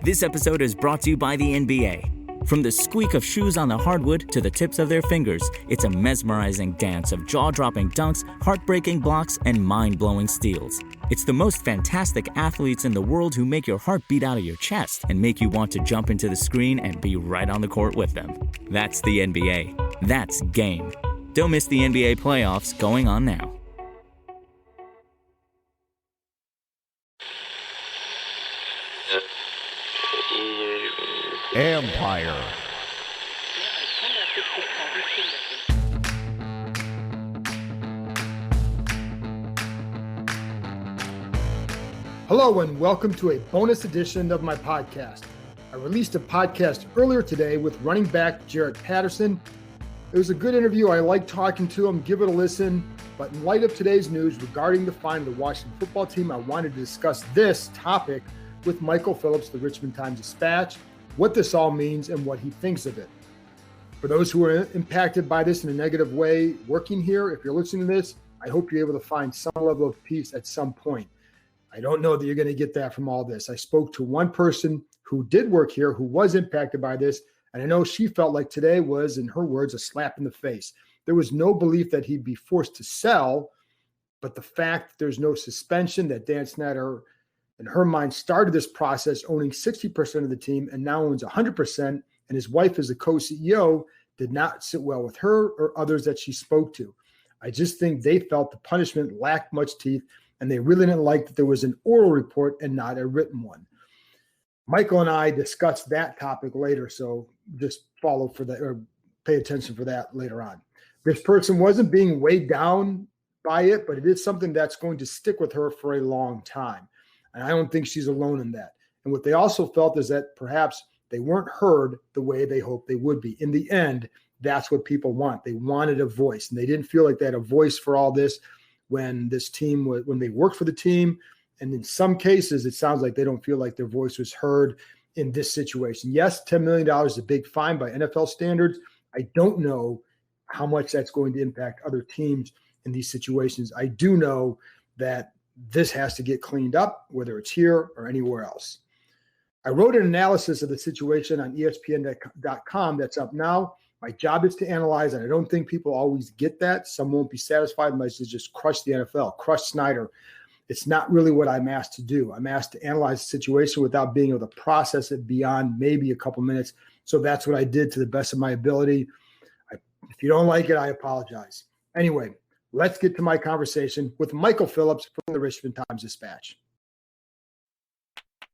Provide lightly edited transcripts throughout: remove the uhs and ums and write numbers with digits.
This episode is brought to you by the NBA. From the squeak of shoes on the hardwood to the tips of their fingers, it's a mesmerizing dance of jaw-dropping dunks, heartbreaking blocks, and mind-blowing steals. It's the most fantastic athletes in the world who make your heart beat out of your chest and make you want to jump into the screen and be right on the court with them. That's the NBA. That's game. Don't miss the NBA playoffs going on now. Empire. Hello and welcome to a bonus edition of my podcast. I released a podcast earlier today with running back Jarrett Patterson. It was a good interview. I like talking to him. Give it a listen. But in light of today's news regarding the fine of the Washington football team, I wanted to discuss this topic with Michael Phillips, the Richmond Times Dispatch, what this all means and what he thinks of it. For those who are impacted by this in a negative way working here, if you're listening to this, I hope you're able to find some level of peace at some point. I don't know that you're going to get that from all this. I spoke to one person who did work here who was impacted by this, and I know she felt like today was, in her words, a slap in the face. There was no belief that he'd be forced to sell, but the fact that there's no suspension, that Dan Snyder, in her mind, started this process owning 60% of the team and now owns 100%, and his wife is a co-CEO, did not sit well with her or others that she spoke to. I just think they felt the punishment lacked much teeth, and they really didn't like that there was an oral report and not a written one. Michael and I discussed that topic later, so just follow for that or pay attention for that later on. This person wasn't being weighed down by it, but it is something that's going to stick with her for a long time. And I don't think she's alone in that. And what they also felt is that perhaps they weren't heard the way they hoped they would be. In the end, that's what people want. They wanted a voice, and they didn't feel like they had a voice for all this when this team, when they worked for the team. And in some cases, it sounds like they don't feel like their voice was heard in this situation. Yes, $10 million is a big fine by NFL standards. I don't know how much that's going to impact other teams in these situations. I do know that this has to get cleaned up, whether it's here or anywhere else. I wrote an analysis of the situation on ESPN.com that's up now. My job is to analyze, and I don't think people always get that. Some won't be satisfied unless they just crush the NFL, crush Snyder. It's not really what I'm asked to do. I'm asked to analyze the situation without being able to process it beyond maybe a couple minutes. So that's what I did to the best of my ability. If you don't like it, I apologize. Anyway, let's get to my conversation with Michael Phillips from the Richmond Times Dispatch.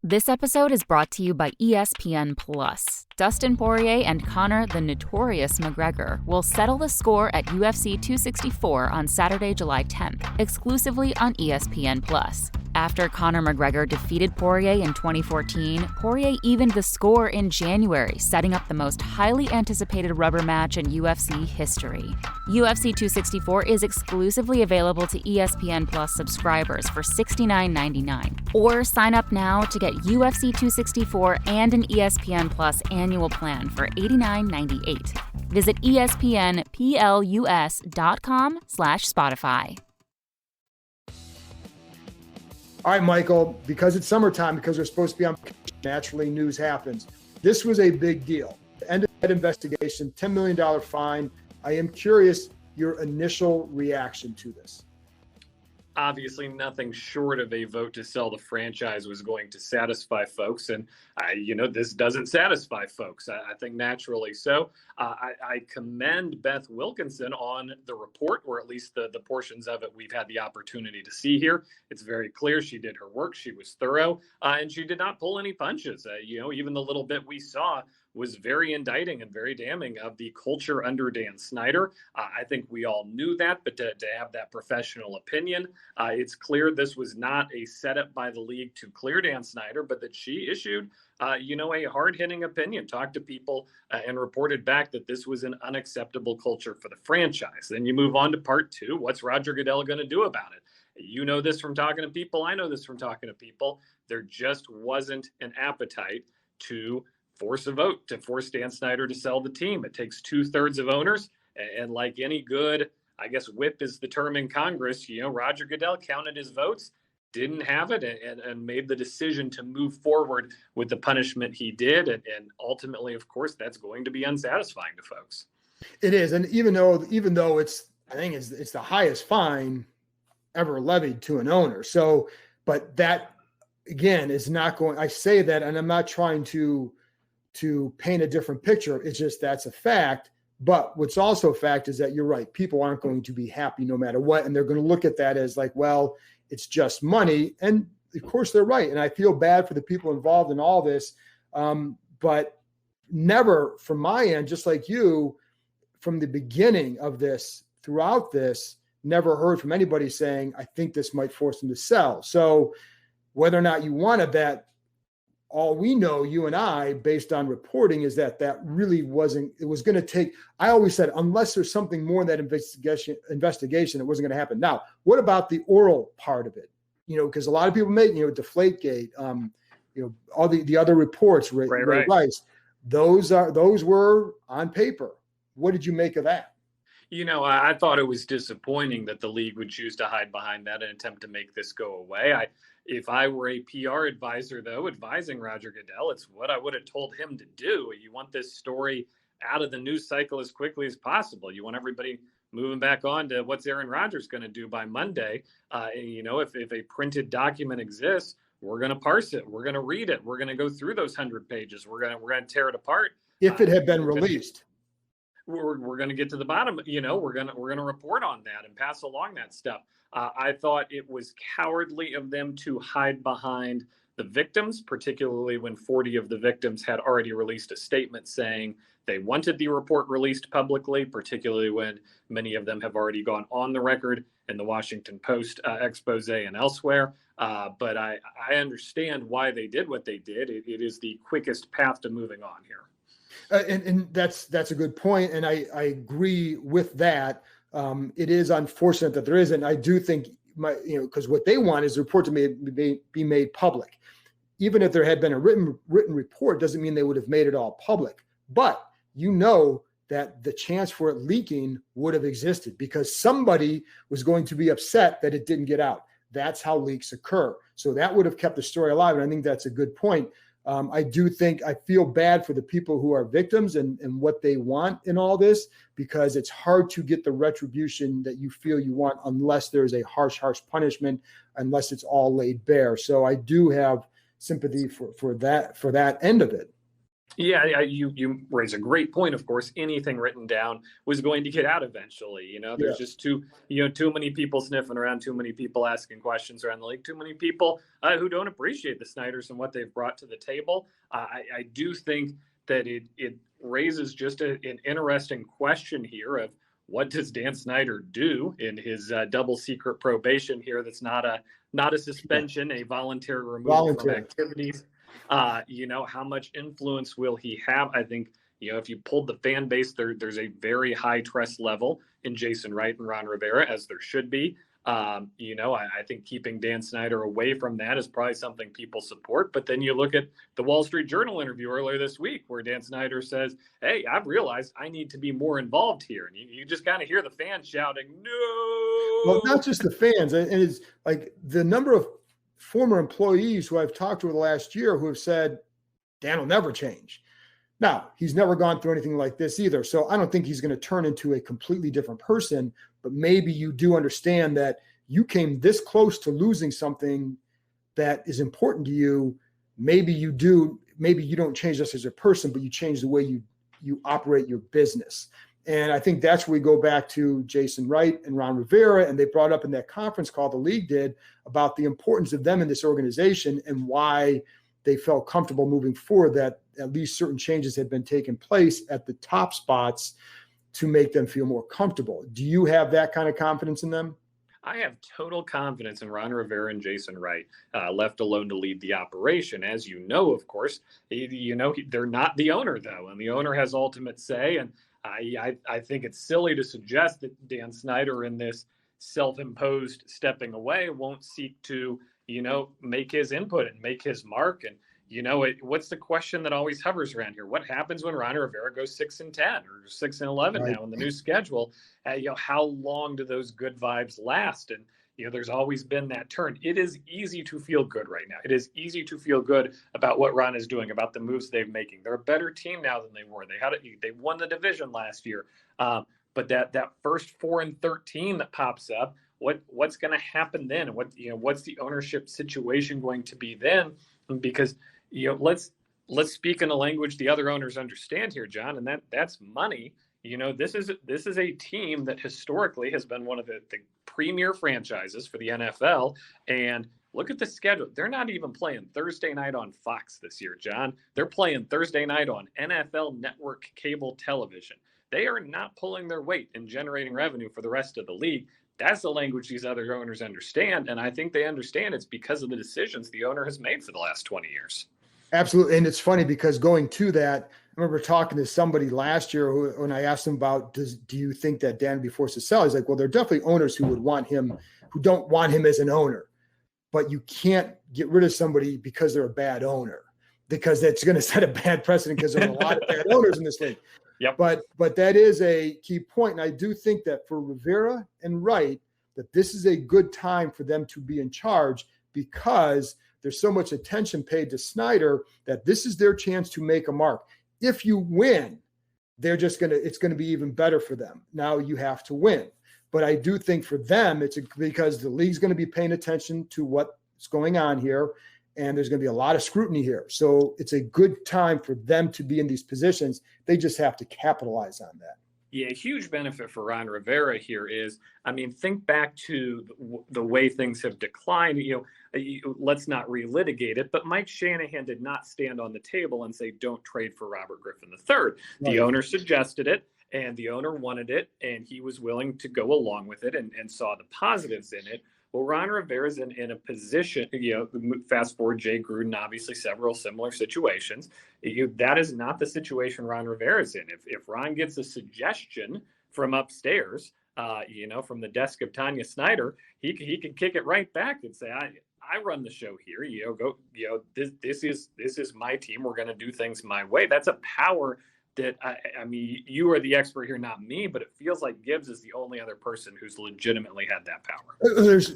This episode is brought to you by ESPN Plus. Dustin Poirier and Conor the Notorious McGregor will settle the score at UFC 264 on Saturday, July 10th, exclusively on ESPN Plus. After Conor McGregor defeated Poirier in 2014, Poirier evened the score in January, setting up the most highly anticipated rubber match in UFC history. UFC 264 is exclusively available to ESPN Plus subscribers for $69.99. Or sign up now to get UFC 264 and an ESPN Plus annual plan for $89.98. Visit espnplus.com/Spotify. All right, Michael, because it's summertime, because we're supposed to be on vacation, naturally news happens. This was a big deal. The end of that investigation, $10 million fine. I am curious your initial reaction to this. Obviously, nothing short of a vote to sell the franchise was going to satisfy folks. And, this doesn't satisfy folks. I think naturally so. I commend Beth Wilkinson on the report, or at least the portions of it we've had the opportunity to see here. It's very clear she did her work. She was thorough, and she did not pull any punches. Even the little bit we saw was very indicting and very damning of the culture under Dan Snyder. I think we all knew that, but to have that professional opinion, it's clear this was not a setup by the league to clear Dan Snyder, but that she issued, a hard-hitting opinion, talked to people and reported back that this was an unacceptable culture for the franchise. Then you move on to part two. What's Roger Goodell going to do about it? You know this from talking to people. I know this from talking to people. There just wasn't an appetite to force a vote, to force Dan Snyder to sell the team. It takes 2/3 of owners. And like any good, I guess whip is the term in Congress, Roger Goodell counted his votes. didn't have it and made the decision to move forward with the punishment he did. And ultimately, of course, that's going to be unsatisfying to folks. It is. And even though I think it's the highest fine ever levied to an owner. So, but that again is not going, I say that, and I'm not trying to paint a different picture. It's just, that's a fact. But what's also a fact is that you're right. People aren't going to be happy no matter what. And they're going to look at that as like, well, it's just money. And of course they're right. And I feel bad for the people involved in all this. But never from my end, just like you, from the beginning of this, throughout this, never heard from anybody saying, I think this might force them to sell. So whether or not you wanted that, all we know, you and I, based on reporting, is that really wasn't, it was going to take, I always said, unless there's something more in that investigation, it wasn't going to happen. Now, what about the oral part of it? Because a lot of people make, Deflategate, all the other reports, right. Rice, those were on paper. What did you make of that? I thought it was disappointing that the league would choose to hide behind that and attempt to make this go away. If I were a PR advisor, though, advising Roger Goodell, it's what I would have told him to do. You want this story out of the news cycle as quickly as possible. You want everybody moving back on to what's Aaron Rodgers going to do by Monday. If a printed document exists, we're going to parse it. We're going to read it. We're going to go through those 100 pages. We're going to tear it apart. If it had been released. We're going to get to the bottom. We're going to report on that and pass along that stuff. I thought it was cowardly of them to hide behind the victims, particularly when 40 of the victims had already released a statement saying they wanted the report released publicly, particularly when many of them have already gone on the record in the Washington Post expose and elsewhere. But I understand why they did what they did. It is the quickest path to moving on here. And that's a good point. And I agree with that. It is unfortunate that there isn't. I do think because what they want is the report to be made public. Even if there had been a written report, doesn't mean they would have made it all public. But that the chance for it leaking would have existed because somebody was going to be upset that it didn't get out. That's how leaks occur. So that would have kept the story alive. And I think that's a good point. I do think I feel bad for the people who are victims and what they want in all this, because it's hard to get the retribution that you feel you want unless there's a harsh punishment, unless it's all laid bare. So I do have sympathy for that end of it. Yeah, you raise a great point. Of course, anything written down was going to get out eventually. There's just too many people sniffing around, too many people asking questions around the league, too many people who don't appreciate the Snyders and what they've brought to the table. I do think that it raises just an interesting question here of what does Dan Snyder do in his double secret probation here? That's not a suspension, a voluntary removal from activities. How much influence will he have? I think, if you pulled the fan base, there's a very high trust level in Jason Wright and Ron Rivera, as there should be. I think keeping Dan Snyder away from that is probably something people support. But then you look at the Wall Street Journal interview earlier this week where Dan Snyder says, hey, I've realized I need to be more involved here. And you just kind of hear the fans shouting, no. Well, not just the fans. And it's like the number of former employees who I've talked to over the last year who have said, Dan will never change. Now, he's never gone through anything like this either. So I don't think he's going to turn into a completely different person, but maybe you do understand that you came this close to losing something that is important to you. Maybe you don't change just as a person, but you change the way you operate your business. And I think that's where we go back to Jason Wright and Ron Rivera, and they brought up in that conference call the league did about the importance of them in this organization and why they felt comfortable moving forward, that at least certain changes had been taking place at the top spots to make them feel more comfortable. Do you have that kind of confidence in them? I have total confidence in Ron Rivera and Jason Wright, left alone to lead the operation. As you know, of course, they're not the owner, though, and the owner has ultimate say. And I think it's silly to suggest that Dan Snyder, in this self-imposed stepping away, won't seek to, make his input and make his mark. And, what's the question that always hovers around here? What happens when Ron Rivera goes 6-10 or 6-11 now in the new schedule? How long do those good vibes last? And, There's always been that turn. It is easy to feel good right now. It is easy to feel good about what Ron is doing, about the moves they're making. They're a better team now than they were. They won the division last year. But that first 4-13 that pops up, what's going to happen then? What's the ownership situation going to be then? Because let's speak in a language the other owners understand here, John, and that's money. This is a team that historically has been one of the premier franchises for the NFL. And look at the schedule. They're not even playing Thursday night on Fox this year, John. They're playing Thursday night on NFL Network cable television. They are not pulling their weight in generating revenue for the rest of the league. That's the language these other owners understand. And I think they understand it's because of the decisions the owner has made for the last 20 years. Absolutely. And it's funny because going to that, I remember talking to somebody last year when I asked him about, do you think that Dan would be forced to sell? He's like, well, there are definitely owners who would want him, who don't want him as an owner, but you can't get rid of somebody because they're a bad owner, because that's going to set a bad precedent because there are a lot of bad owners in this league. Yep. But that is a key point. And I do think that for Rivera and Wright, that this is a good time for them to be in charge because there's so much attention paid to Snyder that this is their chance to make a mark. If you win, it's going to be even better for them. Now you have to win. But I do think for them, because the league's going to be paying attention to what's going on here, and there's going to be a lot of scrutiny here. So it's a good time for them to be in these positions. They just have to capitalize on that. Yeah, a huge benefit for Ron Rivera here is, think back to the way things have declined. Let's not relitigate it, but Mike Shanahan did not stand on the table and say, don't trade for Robert Griffin III. Right. The owner suggested it, and the owner wanted it, and he was willing to go along with it and saw the positives in it. Well, Ron Rivera's in a position, fast forward Jay Gruden, obviously several similar situations. That is not the situation Ron Rivera's in. If Ron gets a suggestion from upstairs, from the desk of Tanya Snyder, he can kick it right back and say, I run the show here. This is my team. We're going to do things my way. That's a power that you are the expert here, not me, but it feels like Gibbs is the only other person who's legitimately had that power.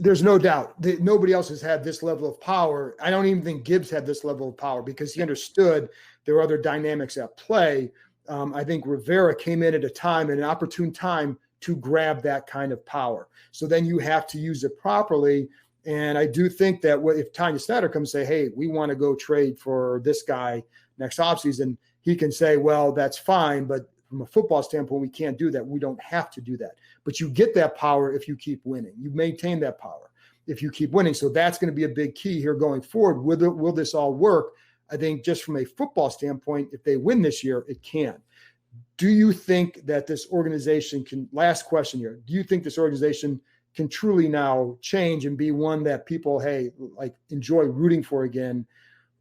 There's no doubt that nobody else has had this level of power. I don't even think Gibbs had this level of power because he understood there were other dynamics at play. I think Rivera came in at an opportune time to grab that kind of power. So then you have to use it properly. And I do think that if Tanya Snyder comes and say, hey, we want to go trade for this guy next offseason, he can say, well, that's fine, but from a football standpoint, we can't do that. We don't have to do that. But you get that power if you keep winning. You maintain that power if you keep winning. So that's going to be a big key here going forward. Will this all work? I think just from a football standpoint, if they win this year, it can. Do you think that this organization can, last question here, do you think this organization can truly now change and be one that people, enjoy rooting for again?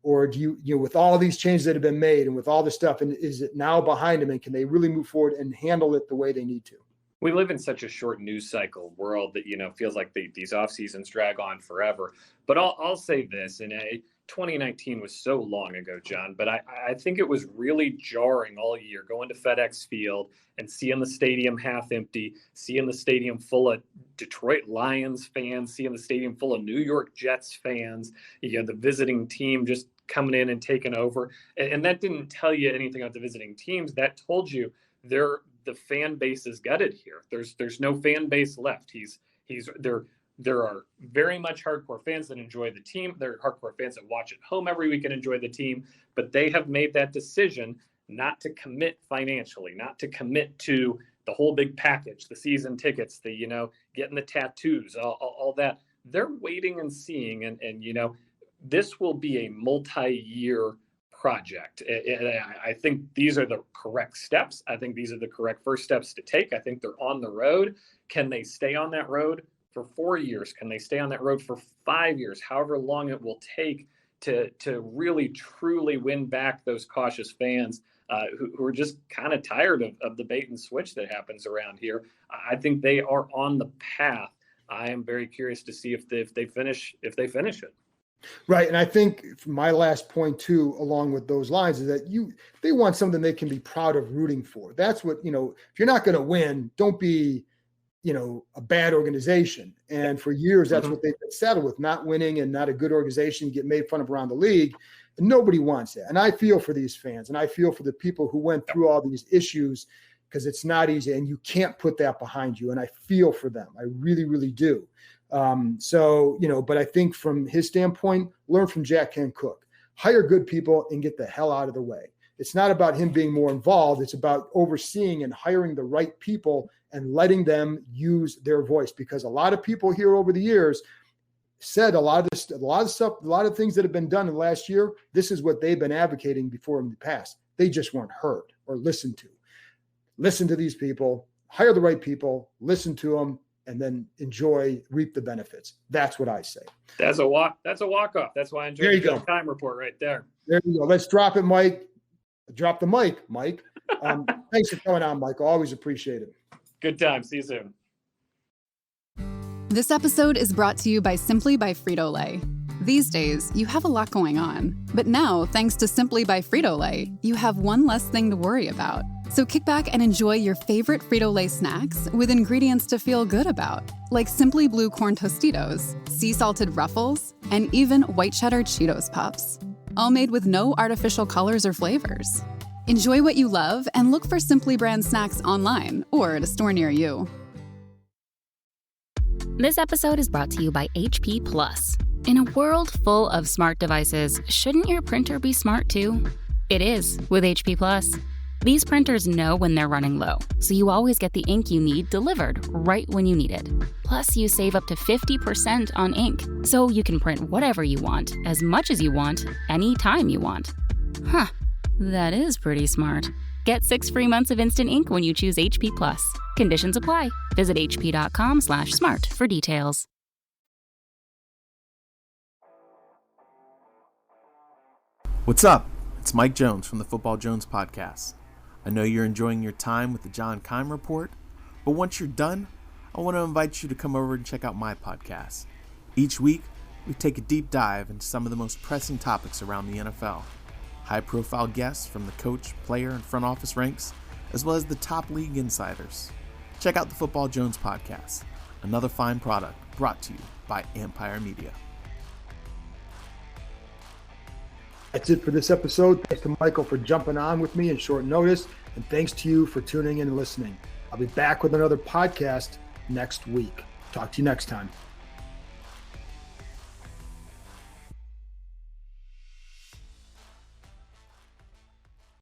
Or do you with all these changes that have been made and with all this stuff, and is it now behind them, and can they really move forward and handle it the way they need to? We live in such a short news cycle world that, feels like these off seasons drag on forever. But I'll say this, 2019 was so long ago, John, but I think it was really jarring all year going to FedEx Field and seeing the stadium half empty, seeing the stadium full of Detroit Lions fans, seeing the stadium full of New York Jets fans, the visiting team just coming in and taking over. And that didn't tell you anything about the visiting teams. That told you the fan base is gutted here. There's no fan base left. There are very much hardcore fans that enjoy the team. There are hardcore fans that watch at home every week and enjoy the team, but they have made that decision not to commit financially, not to commit to the whole big package, the season tickets, getting the tattoos, all that. They're waiting and seeing, and this will be a multi-year project. And I think these are the correct steps. I think these are the correct first steps to take. I think they're on the road. Can they stay on that road for 4 years? Can they stay on that road for 5 years? However long it will take to really truly win back those cautious fans who are just kind of tired of the bait and switch that happens around here. I think they are on the path. I am very curious to see if they finish it. Right. And I think my last point too, along with those lines, is that they want something they can be proud of rooting for. That's what, if you're not going to win, don't be a bad organization. And for years, that's what they've been saddled with, not winning and not a good organization, get made fun of around the league. And nobody wants that. And I feel for these fans, and I feel for the people who went through all these issues, because it's not easy and you can't put that behind you. And I feel for them. I really, really do. But I think from his standpoint, learn from Jack Kent Cooke, hire good people and get the hell out of the way. It's not about him being more involved. It's about overseeing and hiring the right people and letting them use their voice, because a lot of people here over the years said a lot of things that have been done in the last year. This is what they've been advocating before in the past. They just weren't heard or listened to. Listen to these people, hire the right people, listen to them, and then reap the benefits. That's what I say. That's a walk-off. That's why I enjoy the time report right there. There you go. Let's drop it, Mike. Drop the mic, Mike. Thanks for coming on, Michael. Always appreciate it. Good time. See you soon. This episode is brought to you by Simply by Frito-Lay. These days, you have a lot going on. But now, thanks to Simply by Frito-Lay, you have one less thing to worry about. So kick back and enjoy your favorite Frito-Lay snacks with ingredients to feel good about, like Simply Blue Corn Tostitos, sea salted Ruffles, and even white cheddar Cheetos Puffs. All made with no artificial colors or flavors. Enjoy what you love and look for Simply brand snacks online or at a store near you. This episode is brought to you by HP Plus. In a world full of smart devices, shouldn't your printer be smart too? It is with HP Plus. These printers know when they're running low, so you always get the ink you need delivered right when you need it. Plus, you save up to 50% on ink, so you can print whatever you want, as much as you want, anytime you want. Huh, that is pretty smart. Get 6 free months of instant ink when you choose HP Plus. Conditions apply. Visit hp.com/smart for details. What's up? It's Mike Jones from the Football Jones podcast. I know you're enjoying your time with the John Keim Report, but once you're done, I want to invite you to come over and check out my podcast. Each week, we take a deep dive into some of the most pressing topics around the NFL. High-profile guests from the coach, player, and front office ranks, as well as the top league insiders. Check out the Football Jones podcast, another fine product brought to you by Empire Media. That's it for this episode. Thanks to Michael for jumping on with me in short notice, and thanks to you for tuning in and listening. I'll be back with another podcast next week. Talk to you next time.